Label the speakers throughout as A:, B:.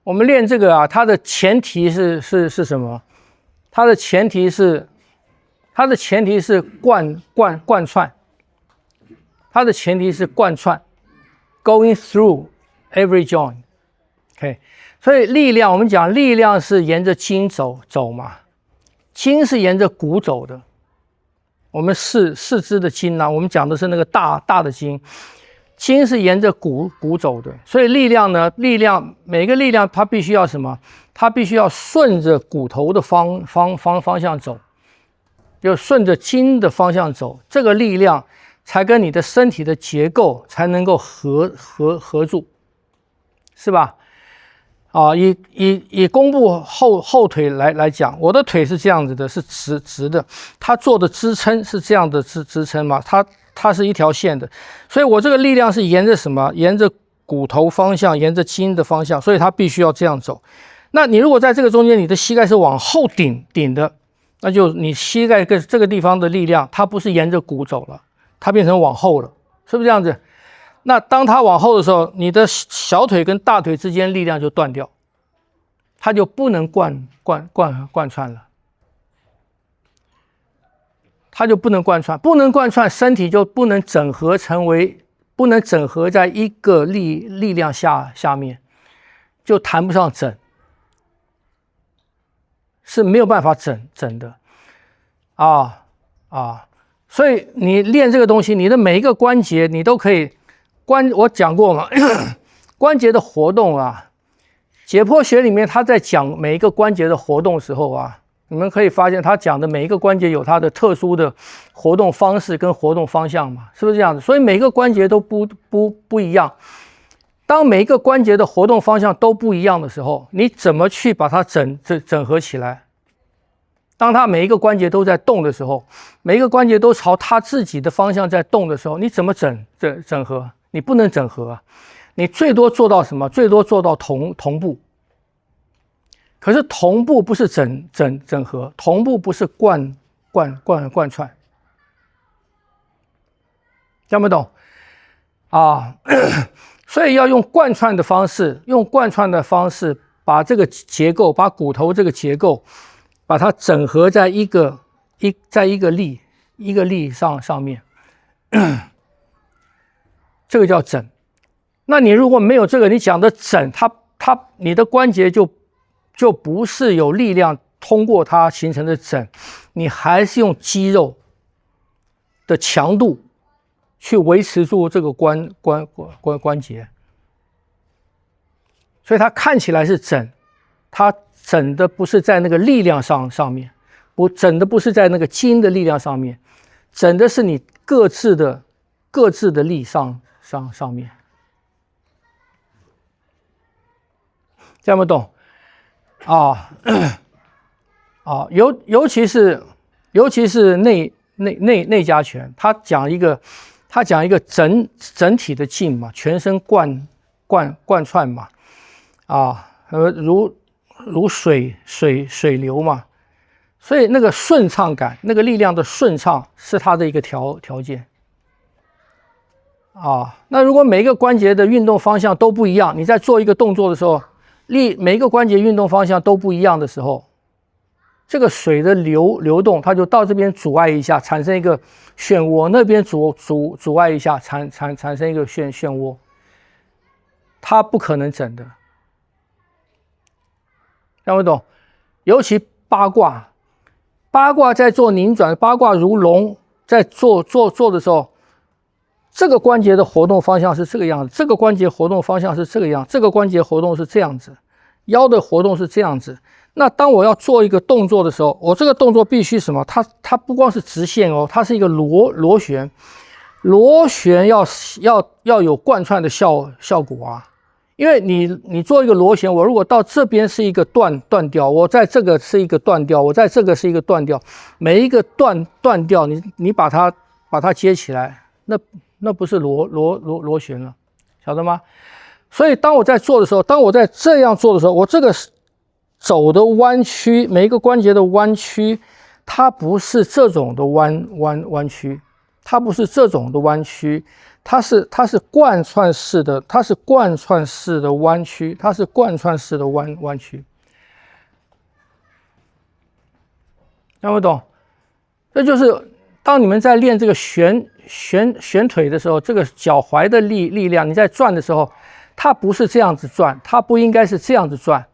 A: 我们练这个啊，它的前提是什么？它的前提是贯穿，它的前提是贯穿 ，going through every joint。OK， 所以力量，我们讲力量是沿着筋走嘛，筋是沿着骨走的。我们四肢的筋啊，我们讲的是那个大的筋。筋是沿着骨走的，所以力量呢，每个力量它必须要什么？它必须要顺着骨头的方向走，就顺着筋的方向走，这个力量才跟你的身体的结构才能够合住，是吧？啊，以弓步后腿来讲，我的腿是这样子的，是直的，它做的支撑是这样的支撑嘛，它是一条线的，所以我这个力量是沿着什么？沿着骨头方向，沿着筋的方向，所以它必须要这样走。那你如果在这个中间，你的膝盖是往后顶的，那就你膝盖跟这个地方的力量，它不是沿着骨走了，它变成往后了，是不是这样子？那当它往后的时候，你的小腿跟大腿之间力量就断掉，它就不能贯穿了。它就不能贯穿，身体就不能整合在一个力量下面，就谈不上整，是没有办法整的所以你练这个东西，你的每一个关节你都可以我讲过嘛，关节的活动啊，解剖学里面他在讲每一个关节的活动的时候啊。你们可以发现，他讲的每一个关节有它的特殊的活动方式跟活动方向嘛，是不是这样子？所以每一个关节都不一样。当每一个关节的活动方向都不一样的时候，你怎么去把它整合起来？当它每一个关节都在动的时候，每一个关节都朝它自己的方向在动的时候，你怎么整合？你不能整合啊！你最多做到什么？最多做到同步。可是同步不是整合，同步不是贯穿，听不懂啊？所以要用贯穿的方式，把这个结构，把骨头这个结构，把它整合在一个力上面，这个叫整。那你如果没有这个，你讲的整，你的关节就不是有力量通过它形成的整，你还是用肌肉的强度去维持住这个关节，所以它看起来是整，它整的不是在那个力量上面，整的不是在那个筋的力量上面，整的是你各自的力上面，这样不懂？尤其是内家拳，他讲一个整体的劲嘛，全身贯穿嘛，如水流嘛，所以那个顺畅感，那个力量的顺畅是它的一个条件那如果每一个关节的运动方向都不一样，你在做一个动作的时候，每一个关节运动方向都不一样的时候，这个水的流动，它就到这边阻碍一下，产生一个漩涡；那边阻碍一下，产生一个漩涡，它不可能整的，听不懂？尤其八卦在做拧转，八卦如龙，在做的时候，这个关节的活动方向是这个样子，这个关节活动方向是这个样，这个关节活动是这样子，腰的活动是这样子。那当我要做一个动作的时候，我这个动作必须什么？它不光是直线哦，它是一个螺旋，螺旋要有贯穿的效果啊。因为你做一个螺旋，我如果到这边是一个断掉，我在这个是一个断掉，我在这个是一个断掉，每一个断掉，你把它接起来，那不是螺旋了，晓得吗？所以当我在做的时候，当我在这样做的时候，我这个走的弯曲，每一个关节的弯曲，它不是这种的弯曲，它不是这种的弯曲，它是贯穿式的，它是贯穿式的弯曲，它是贯穿式的弯曲，听不懂？这就是当你们在练这个旋腿的时候，这个脚踝的力量，你在转的时候，它不是这样子转，它不应该是这样子转。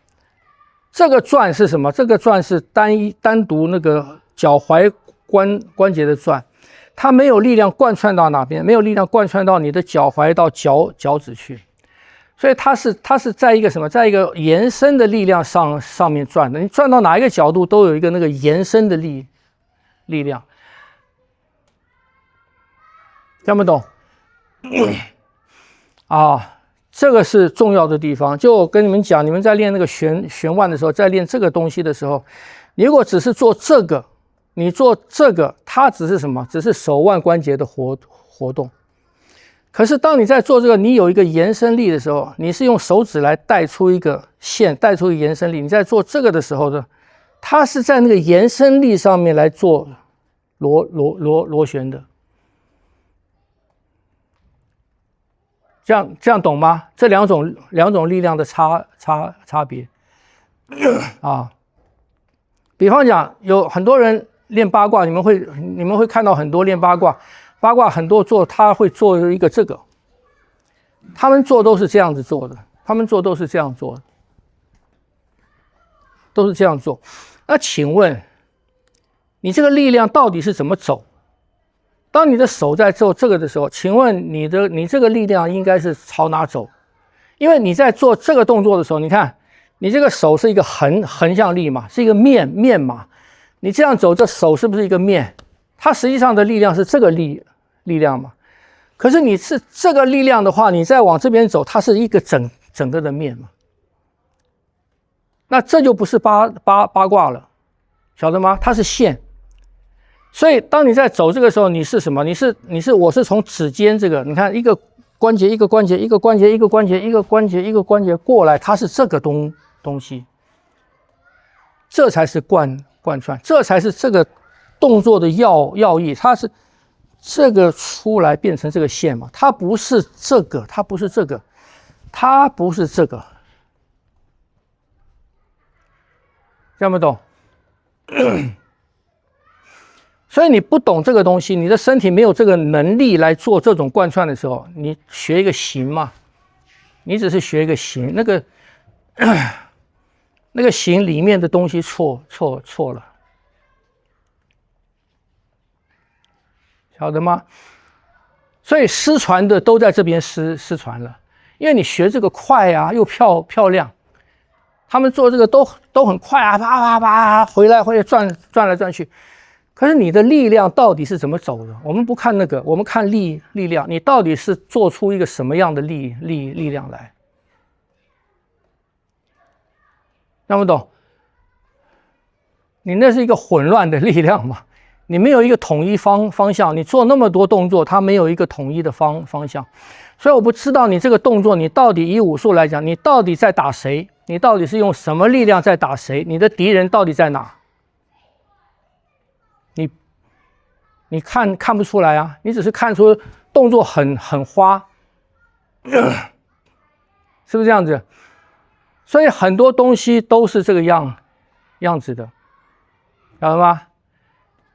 A: 这个转是什么？这个转是单独那个脚踝关节的转。它没有力量贯穿到哪边，没有力量贯穿到你的脚踝到脚趾去，所以它是在一个什么，在一个延伸的力量上面转的。你转到哪一个角度都有一个那个延伸的力量，听不懂？啊，这个是重要的地方。就我跟你们讲，你们在练那个旋腕的时候，在练这个东西的时候，你如果只是做这个。你做这个，它只是什么？只是手腕关节的活动。可是当你在做这个，你有一个延伸力的时候，你是用手指来带出一个线，带出一个延伸力。你在做这个的时候呢，它是在那个延伸力上面来做螺旋的。这样懂吗？这两种力量的差别啊。比方讲，有很多人。练八卦，你们会看到很多练八卦很多做，他会做一个这个，他们做都是这样子做的，他们做都是这样做的，都是这样做。那请问，你这个力量到底是怎么走？当你的手在做这个的时候，请问你这个力量应该是朝哪走？因为你在做这个动作的时候，你看你这个手是一个横向力嘛，是一个面嘛。你这样走，这手是不是一个面？它实际上的力量是这个力量嘛？可是你是这个力量的话，你再往这边走，它是一个整个的面嘛？那这就不是八卦了，晓得吗？它是线。所以当你在走这个时候，你是什么？我是从指尖这个，你看一个关节一个关节一个关节一个关节一个关节一个关节过来，它是这个东西，这才是贯穿，这才是这个动作的要义。它是这个出来变成这个线嘛？它不是这个，它不是这个，它不是这个，听不懂？所以你不懂这个东西，你的身体没有这个能力来做这种贯穿的时候，你学一个形嘛？你只是学一个形，那个形里面的东西错了，晓得吗？所以失传的都在这边失传了，因为你学这个快啊，又漂亮，他们做这个都很快啊，啪回来转来转去。可是你的力量到底是怎么走的？我们不看那个，我们看力量，你到底是做出一个什么样的力量来？听不懂？你那是一个混乱的力量嘛？你没有一个统一方向，你做那么多动作，它没有一个统一的方向，所以我不知道你这个动作，你到底以武术来讲，你到底在打谁？你到底是用什么力量在打谁？你的敌人到底在哪？你看不出来啊，你只是看出动作很花，是不是这样子？所以很多东西都是这个样子的，晓得吗？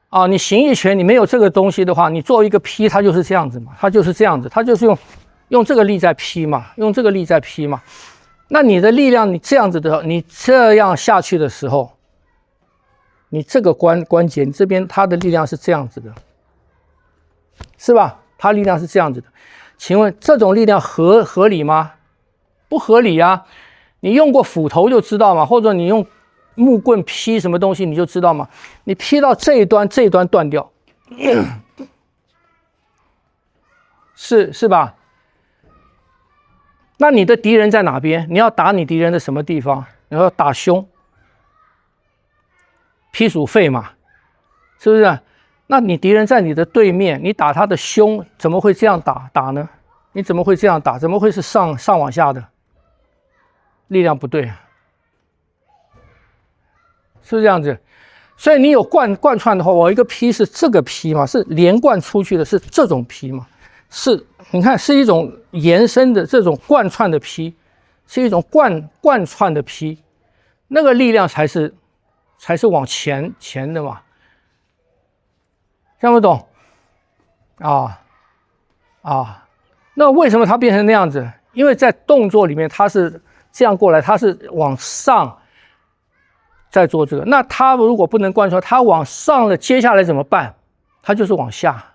A: 啊，你形意拳你没有这个东西的话，你做一个劈，它就是这样子嘛，它就是这样子，它就是用这个力在劈嘛，用这个力在劈嘛。那你的力量，你这样子的，你这样下去的时候，你这个关节，你这边它的力量是这样子的，是吧？它力量是这样子的，请问这种力量合理吗？不合理啊！你用过斧头就知道嘛，或者你用木棍劈什么东西你就知道嘛。你劈到这一端断掉，是吧？那你的敌人在哪边？你要打你敌人的什么地方？你要打胸，劈属肺嘛，是不是？那你敌人在你的对面，你打他的胸，怎么会这样打呢？你怎么会这样打？怎么会是上往下的？力量不对，是不是这样子？所以你有贯穿的话，我一个劈是这个劈嘛，是连贯出去的，是这种劈嘛。是，你看是一种延伸的这种贯穿的 P， 是一种贯穿的 P， 那个力量才是往前的嘛，听不懂？那为什么它变成那样子？因为在动作里面它是这样过来，它是往上再做这个。那它如果不能贯穿，它往上了，接下来怎么办？它就是往下。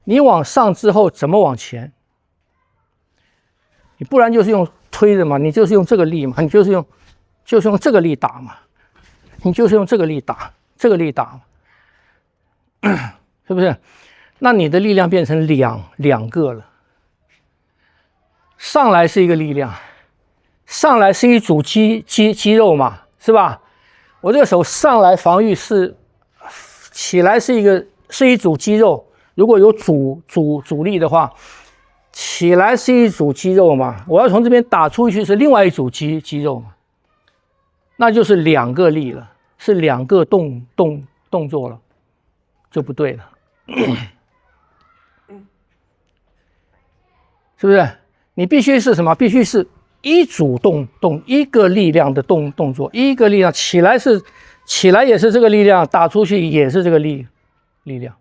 A: 你往上之后怎么往前？你不然就是用推的嘛，你就是用这个力嘛，你就是用这个力打嘛，你就是用这个力打，是不是？那你的力量变成两个了。上来是一个力量，上来是一组肌肉嘛，是吧？我这个手上来防御是起来是一组肌肉，如果有阻力的话，起来是一组肌肉嘛，我要从这边打出去是另外一组肌肉嘛，那就是两个力了，是两个动作了，就不对了。是不是？你必须是什么？必须是一组一个力量的动作，一个力量起来也是这个力量，打出去也是这个力量，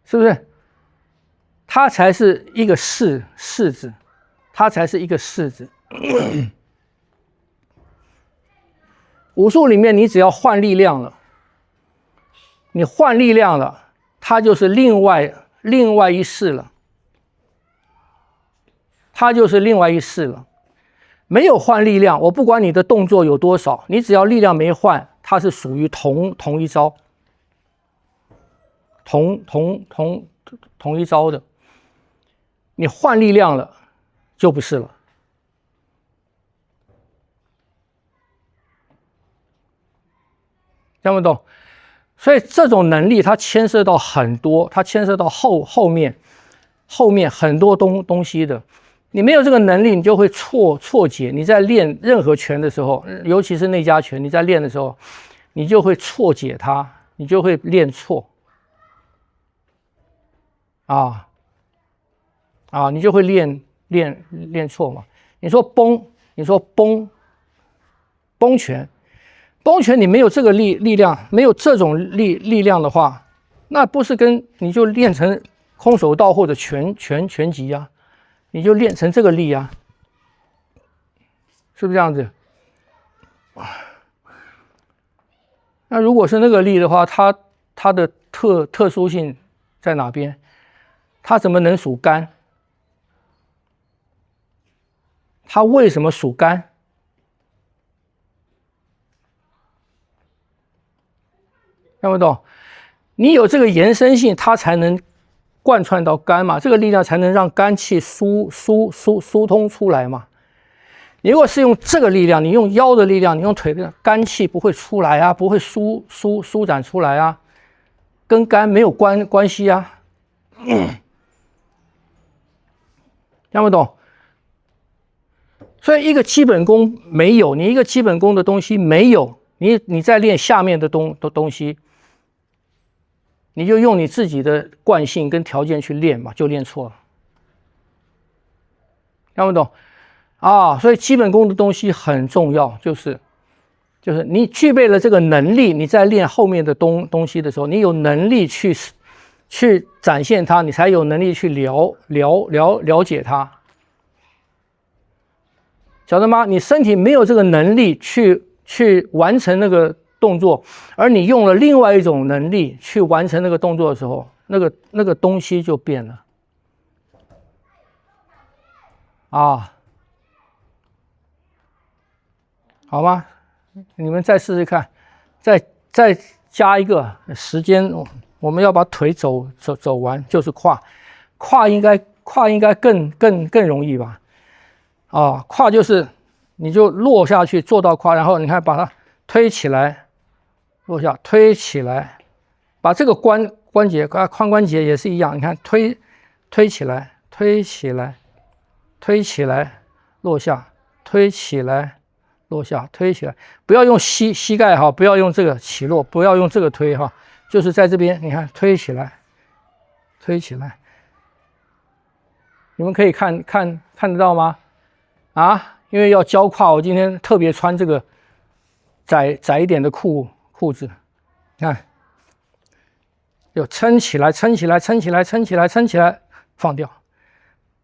A: 是不是？它才是一个式子，它才是一个式子。武术里面，你只要换力量了，你换力量了。它就是另外一式了，它就是另外一式了。没有换力量，我不管你的动作有多少，你只要力量没换，它是属于同一招，同一招的。你换力量了，就不是了。听不懂？所以这种能力它牵涉到很多，它牵涉到后面很多东西的。你没有这个能力，你就会错解。你在练任何拳的时候，尤其是内家拳，你在练的时候，你就会错解它，你就会练错。你就会练错嘛。你说崩拳。崩拳你没有这个力量，没有这种力量的话，那不是跟你就练成空手道或者拳击啊，你就练成这个力啊，是不是这样子？那如果是那个力的话，它的特殊性在哪边？它怎么能属肝？它为什么属肝？听不懂？你有这个延伸性，它才能贯穿到肝嘛，这个力量才能让肝气疏通出来嘛。你如果是用这个力量，你用腰的力量，你用腿的力量，肝气不会出来啊，不会舒展出来啊，跟肝没有关系啊。听不懂？所以一个基本功没有，你一个基本功的东西没有，你在练下面的东西。你就用你自己的惯性跟条件去练嘛，就练错了。听不懂？所以基本功的东西很重要，就是你具备了这个能力，你在练后面的东西的时候，你有能力去展现它，你才有能力去了解它，晓得吗？你身体没有这个能力去完成那个动作，而你用了另外一种能力去完成那个动作的时候，那个东西就变了。好吗？你们再试试看，再加一个时间，我们要把腿走完，就是胯应该更容易吧？胯就是你就落下去做到胯，然后你看把它推起来。落下，推起来，把这个关节，髋关节也是一样。你看，推起来，推起来，落下，推起来，落下，推起来，不要用膝盖哈，不要用这个起落，不要用这个推哈，就是在这边，你看推起来，推起来，你们可以看得到吗？啊，因为要交胯，我今天特别穿这个窄一点的裤子，看，有撑起来，撑起来，撑起来，撑起来，撑起来，放掉，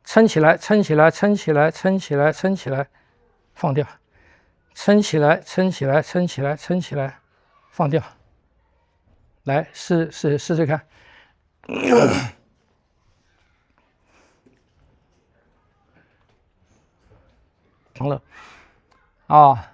A: 撑起来，撑起来，撑起来，撑起来，撑起来，放掉。撑起来，撑起来，撑起来，撑起来，放掉。来试试看。好了，啊，